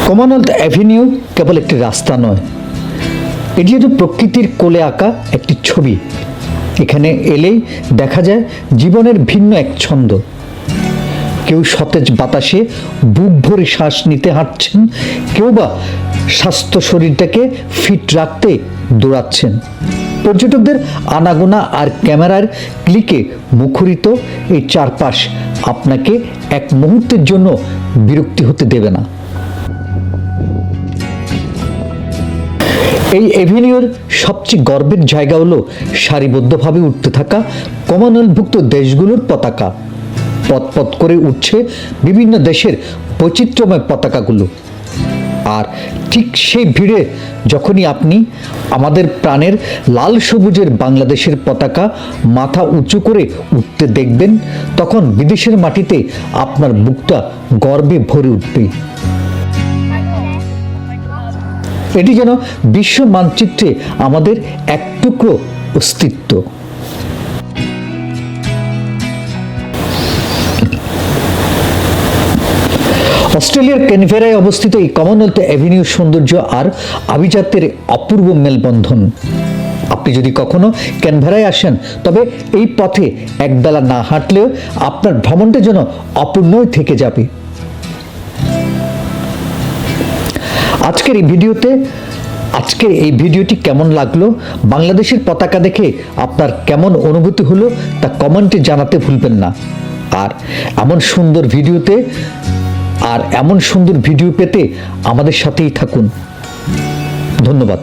Commonwealth avenue কেবল একটি রাস্তা নয়, এটি যেন প্রকৃতির কোলে আঁকা একটি ছবি। এখানে এলেই দেখা যায় জীবনের ভিন্ন এক ছন্দ। কেউ সতেজ বাতাসে বুক ভরে শ্বাস নিতে হাঁটছেন, কেউ বা স্বাস্থ্য শরীরটাকে ফিট রাখতে দৌড়াচ্ছেন। পর্যটকদের আনাগোনা আর ক্যামেরার ক্লিকে মুখরিত এই চারপাশ আপনাকে এক মুহূর্তের জন্য বিরক্তি হতে দেবে না। এই এভিনিউর সবচেয়ে গর্বের জায়গা হলো সারিবদ্ধভাবে উঠতে থাকা কমনওয়েলথভুক্ত দেশগুলোর পতাকা। পথ পথ করে উঠছে বিভিন্ন দেশের বৈচিত্র্যময় পতাকাগুলো। আর ঠিক সেই ভিড়ে যখনই আপনি আমাদের প্রাণের লাল সবুজের বাংলাদেশের পতাকা মাথা উঁচু করে উঠতে দেখবেন, তখন বিদেশের মাটিতে আপনার বুকটা গর্বে ভরে উঠবে। এটি যেন বিশ্ব মানচিত্রে আমাদের এক টুকরো অস্তিত্ব। অস্ট্রেলিয়ার ক্যানবেরায় অবস্থিত এই কমনওয়েলথ অ্যাভিনিউ সৌন্দর্য আর আভিজাত্যের অপূর্ব মেলবন্ধন। আপনি যদি কখনো ক্যানবেরায় আসেন, তবে এই পথে একবেলা না হাঁটলেও আপনার ভ্রমণটা যেন অপূর্ণই থেকে যাবে। আজকের এই ভিডিওটি কেমন লাগলো, বাংলাদেশের পতাকা দেখে আপনার কেমন অনুভূতি হলো, তা কমেন্টে জানাতে ভুলবেন না। আর এমন সুন্দর ভিডিও পেতে আমাদের সাথেই থাকুন। ধন্যবাদ।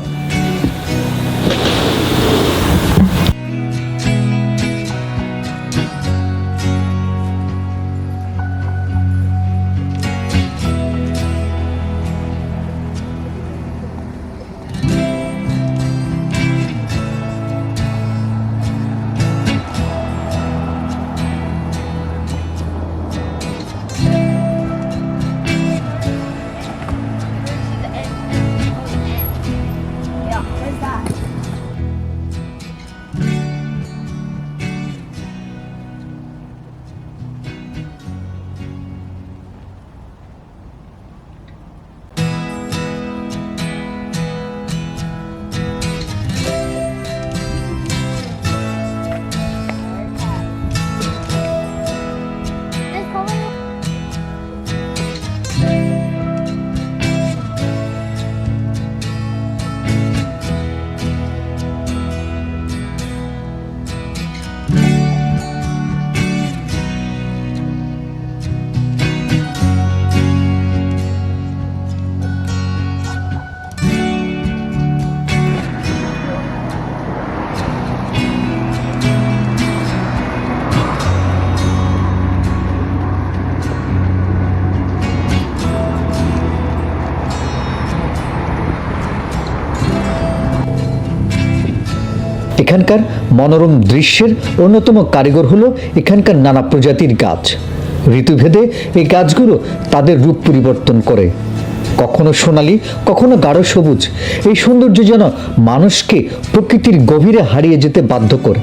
এখানকার মনোরম দৃশ্যের অন্যতম কারিগর হলো এখানকার নানা প্রজাতির গাছ। ঋতুভেদে এই গাছগুলো তাদের রূপ পরিবর্তন করে, কখনো সোনালি, কখনো গাঢ় সবুজ। এই সৌন্দর্য যেন মানুষকে প্রকৃতির গভীরে হারিয়ে যেতে বাধ্য করে।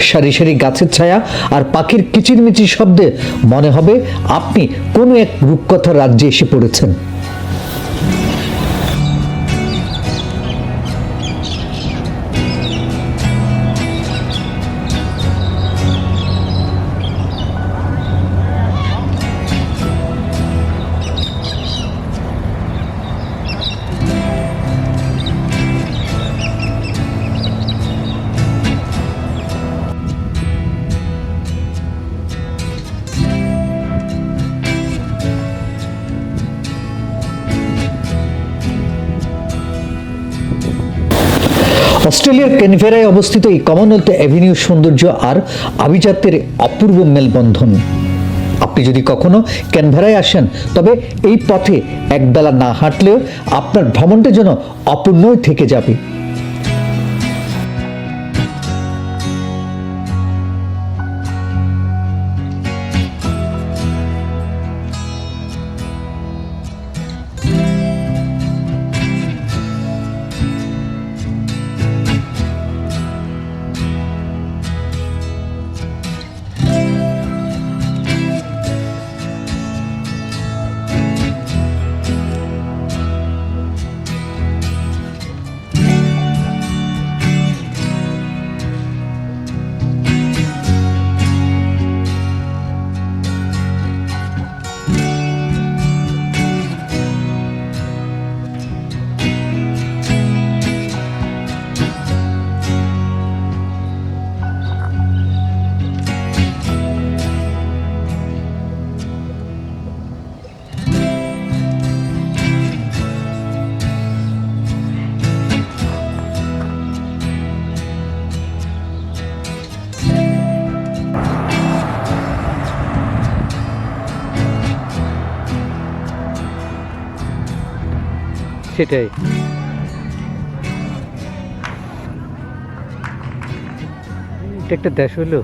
সারি সারি গাছের ছায়া আর পাখির কিচিরমিচির শব্দে মনে হবে আপনি কোনো এক রূপকথার রাজ্যে এসে পড়েছেন। অস্ট্রেলিয়ার ক্যানবেরায় অবস্থিত এই কমনওয়েলথ অ্যাভিনিউ সৌন্দর্য আর আভিজাত্যের অপূর্ব মেলবন্ধন। আপনি যদি কখনো ক্যানবেরায় আসেন, তবে এই পথে একবেলা না হাঁটলেও আপনার ভ্রমণটা যেন অপূর্ণই থেকে যাবে। সেটাই। এটা একটা দেশ হলো।